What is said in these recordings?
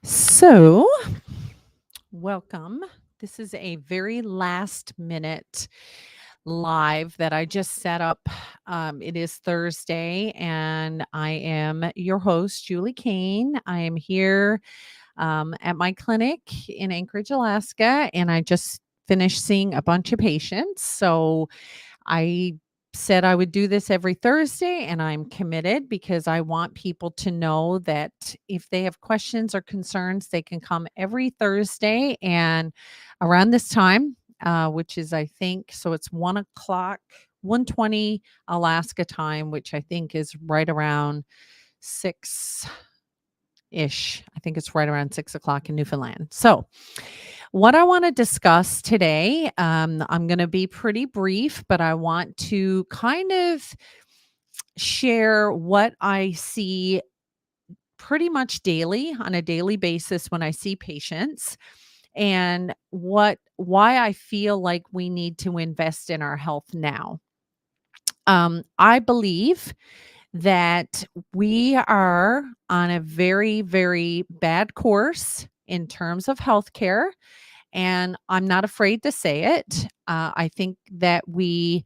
So, welcome. This is a very last minute live that I just set up. It is Thursday, and I am your host, Julie Kane. I am here at my clinic in Anchorage, Alaska, and I just finished seeing a bunch of patients. So, I said I would do this every Thursday, and I'm committed because I want people to know that if they have questions or concerns, they can come every Thursday and around this time, which is I think so it's 1 o'clock, 1:20 Alaska time, which I think is right around six ish. I think it's right around 6 o'clock in Newfoundland. So what I want to discuss today, I'm going to be pretty brief, but I want to kind of share what I see pretty much daily on a daily basis when I see patients and why I feel like we need to invest in our health now. I believe that we are on a very, very bad course in terms of healthcare. And I'm not afraid to say it. I think that we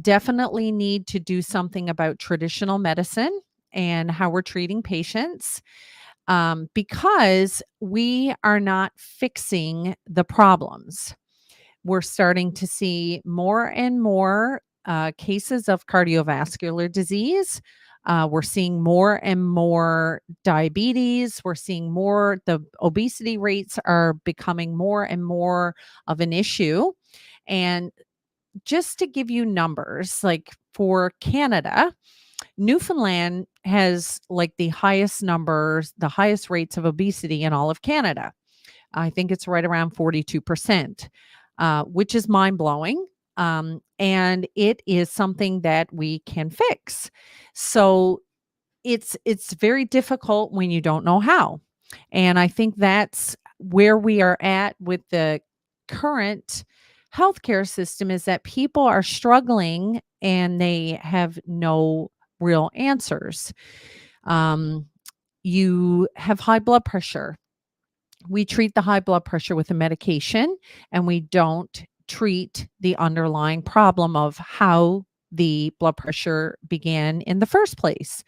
definitely need to do something about traditional medicine and how we're treating patients because we are not fixing the problems. We're starting to see more and more cases of cardiovascular disease. We're seeing more and more diabetes. We're seeing the obesity rates are becoming more and more of an issue. And just to give you numbers, like for Canada, Newfoundland has like the highest rates of obesity in all of Canada. I think it's right around 42%, which is mind blowing. And it is something that we can fix. So it's very difficult when you don't know how. And I think that's where we are at with the current healthcare system is that people are struggling and they have no real answers. Um, you have high blood pressure. We treat the high blood pressure with a medication and we don't treat the underlying problem of how the blood pressure began in the first place.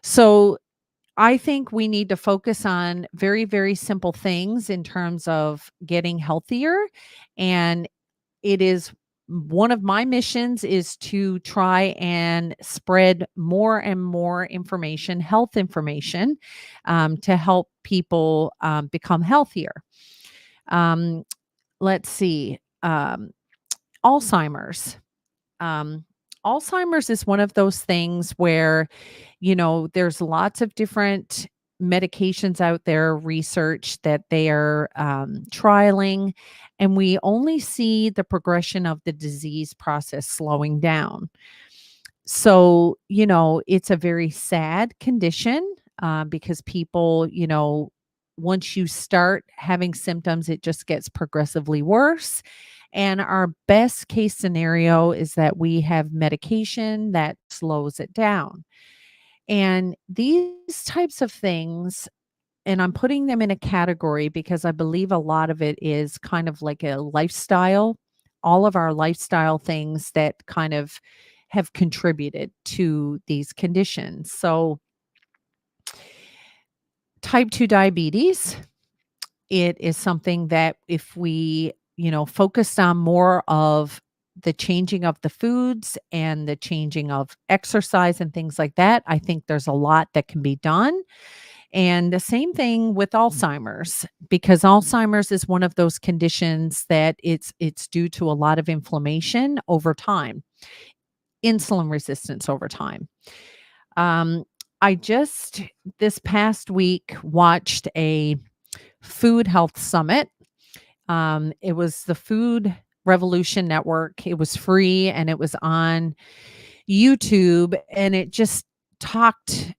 So I think we need to focus on very, very simple things in terms of getting healthier. And it is one of my missions is to try and spread more and more information, health information, to help people become healthier. Um, let's see, Alzheimer's. Um, Alzheimer's is one of those things where, there's lots of different medications out there, research that they are trialing, and we only see the progression of the disease process slowing down. So, it's a very sad condition because people, once you start having symptoms, it just gets progressively worse. And our best case scenario is that we have medication that slows it down. And these types of things, and I'm putting them in a category because I believe a lot of it is kind of like a lifestyle, all of our lifestyle things that kind of have contributed to these conditions. So, type 2 diabetes, it is something that if we, focused on more of the changing of the foods and the changing of exercise and things like that, I think there's a lot that can be done. And the same thing with Alzheimer's, because Alzheimer's is one of those conditions that it's due to a lot of inflammation over time, insulin resistance over time. Um, I just this past week watched a food health summit. It was the Food Revolution Network. It was free and it was on YouTube, and it just talked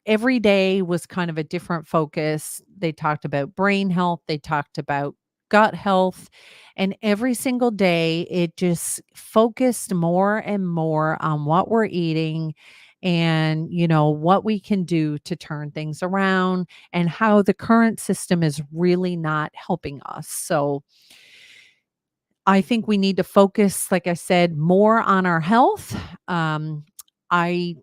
every day was kind of a different focus. They talked about brain health, they talked about gut health, and every single day it just focused more and more on what we're eating and, what we can do to turn things around and how the current system is really not helping us. So, I think we need to focus, like I said, more on our health. Um, I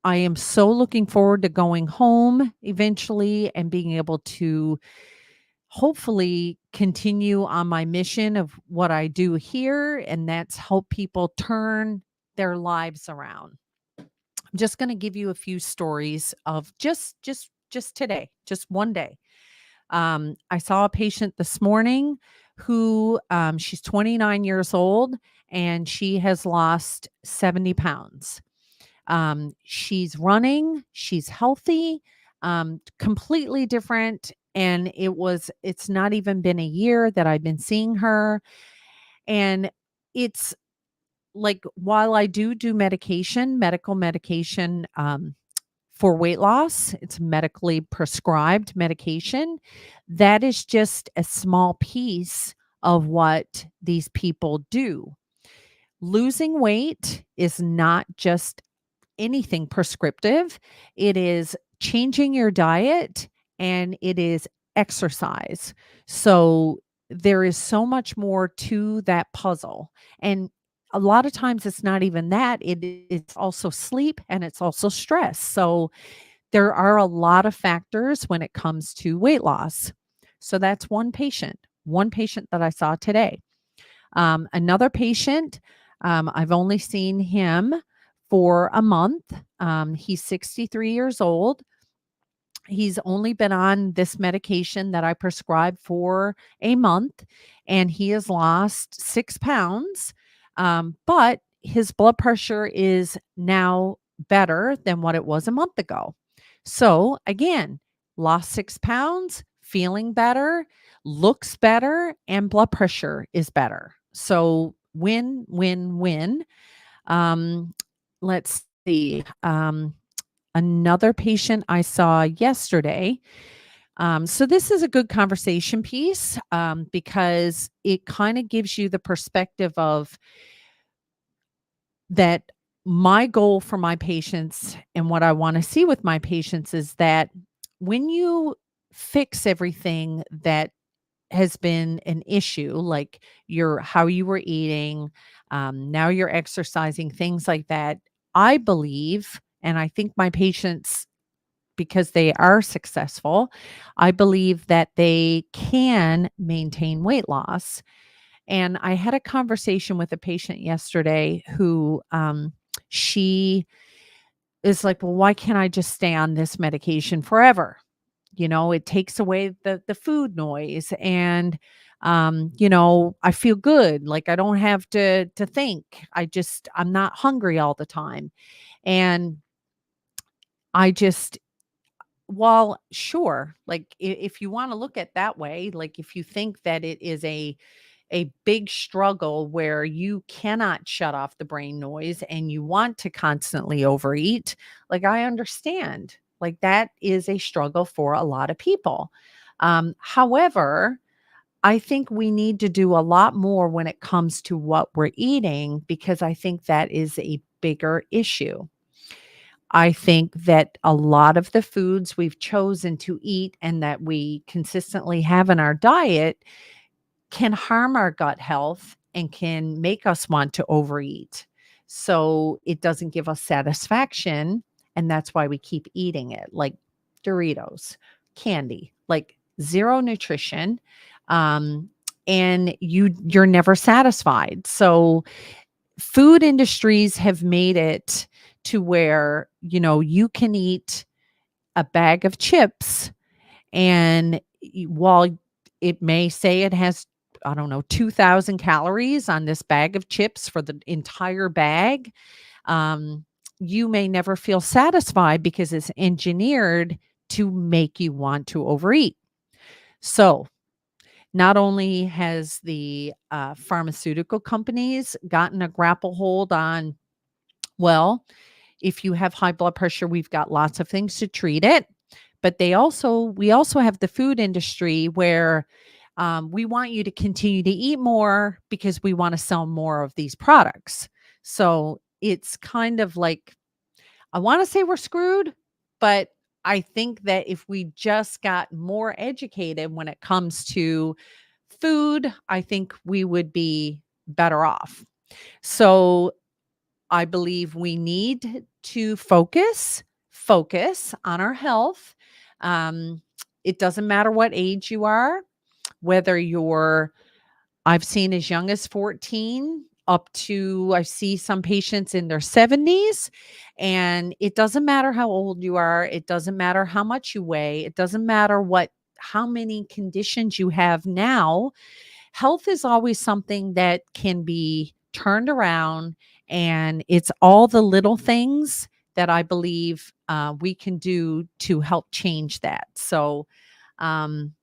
I am so looking forward to going home eventually and being able to hopefully continue on my mission of what I do here, and that's help people turn their lives around. I'm just going to give you a few stories of just today, just one day. I saw a patient this morning who she's 29 years old and she has lost 70 pounds. She's running, she's healthy, completely different. And it's not even been a year that I've been seeing her. And it's like, while I do medical medication, for weight loss, it's medically prescribed medication. That is just a small piece of what these people do. Losing weight is not just anything prescriptive. It is changing your diet and it is exercise. So there is so much more to that puzzle. And a lot of times it's not even that, it's also sleep and it's also stress. So there are a lot of factors when it comes to weight loss. So that's one patient that I saw today. Another patient, I've only seen him for a month. He's 63 years old. He's only been on this medication that I prescribed for a month, and he has lost 6 pounds. But his blood pressure is now better than what it was a month ago. So, again, lost 6 pounds, feeling better, looks better, and blood pressure is better. So, win, win, win. Um, let's see. Another patient I saw yesterday. So this is a good conversation piece, because it kind of gives you the perspective of that my goal for my patients and what I want to see with my patients is that when you fix everything that has been an issue, like your how you were eating, now you're exercising, things like that. I believe, and I think my patients, because they are successful, I believe that they can maintain weight loss. And I had a conversation with a patient yesterday who she is like, well, why can't I just stay on this medication forever? It takes away the food noise, and I feel good, like I don't have to think. I'm not hungry all the time. And I just while sure, like if you want to look at that way, like if you think that it is a big struggle where you cannot shut off the brain noise and you want to constantly overeat, like I understand. Like that is a struggle for a lot of people. However, I think we need to do a lot more when it comes to what we're eating because I think that is a bigger issue. I think that a lot of the foods we've chosen to eat and that we consistently have in our diet can harm our gut health and can make us want to overeat. So it doesn't give us satisfaction. And that's why we keep eating it, like Doritos, candy, like zero nutrition. Um, and you're never satisfied. So food industries have made it to where, you can eat a bag of chips and while it may say it has, I don't know, 2,000 calories on this bag of chips for the entire bag, um, you may never feel satisfied because it's engineered to make you want to overeat. So, not only has the pharmaceutical companies gotten a grapple hold on, well, if you have high blood pressure, we've got lots of things to treat it. But we also have the food industry where we want you to continue to eat more because we want to sell more of these products. So it's kind of like I want to say we're screwed, but I think that if we just got more educated when it comes to food, I think we would be better off. So I believe we need to focus on our health. Um, it doesn't matter what age you are, whether you're I've seen as young as 14 up to I see some patients in their 70s, and it doesn't matter how old you are, it doesn't matter how much you weigh, it doesn't matter what how many conditions you have now. Health is always something that can be turned around, and it's all the little things that I believe we can do to help change that. So, um,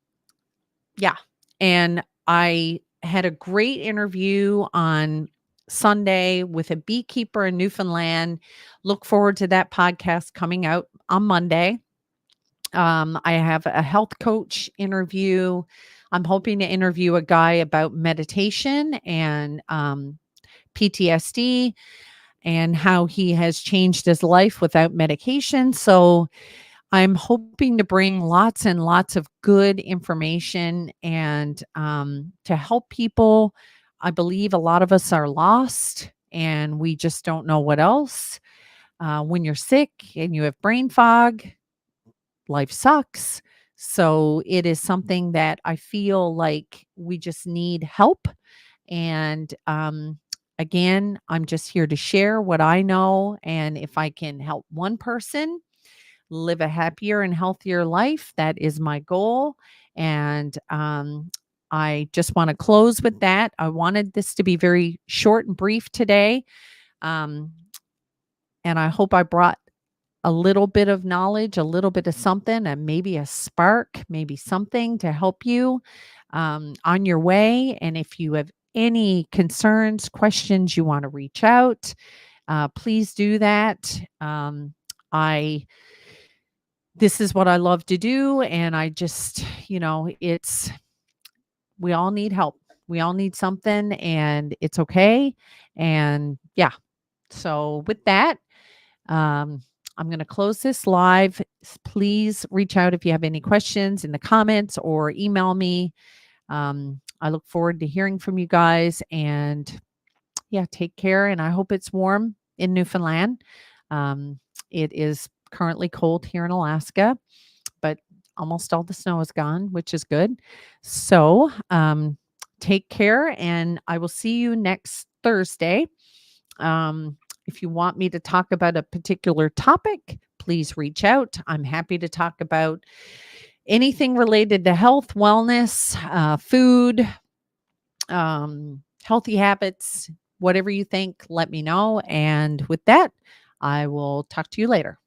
yeah. And I had a great interview on Sunday with a beekeeper in Newfoundland. Look forward to that podcast coming out on Monday. I have a health coach interview. I'm hoping to interview a guy about meditation and PTSD and how he has changed his life without medication. So I'm hoping to bring lots and lots of good information and to help people. I believe a lot of us are lost and we just don't know what else. When you're sick and you have brain fog, life sucks. So it is something that I feel like we just need help. And again, I'm just here to share what I know. And if I can help one person live a happier and healthier life, that is my goal. And I just want to close with that. I wanted this to be very short and brief today. Um, and I hope I brought a little bit of knowledge, a little bit of something, and maybe a spark, maybe something to help you on your way. And if you have any concerns, questions, you want to reach out, please do that. I This is what I love to do, and I just, it's we all need help. We all need something, and it's okay. And yeah, so with that, um, I'm going to close this live. Please reach out if you have any questions in the comments or email me. I look forward to hearing from you guys. And yeah, take care. And I hope it's warm in Newfoundland. It is currently cold here in Alaska, but almost all the snow is gone, which is good. So take care. And I will see you next Thursday. If you want me to talk about a particular topic, please reach out. I'm happy to talk about anything related to health, wellness, food, healthy habits, whatever you think, let me know. And with that, I will talk to you later.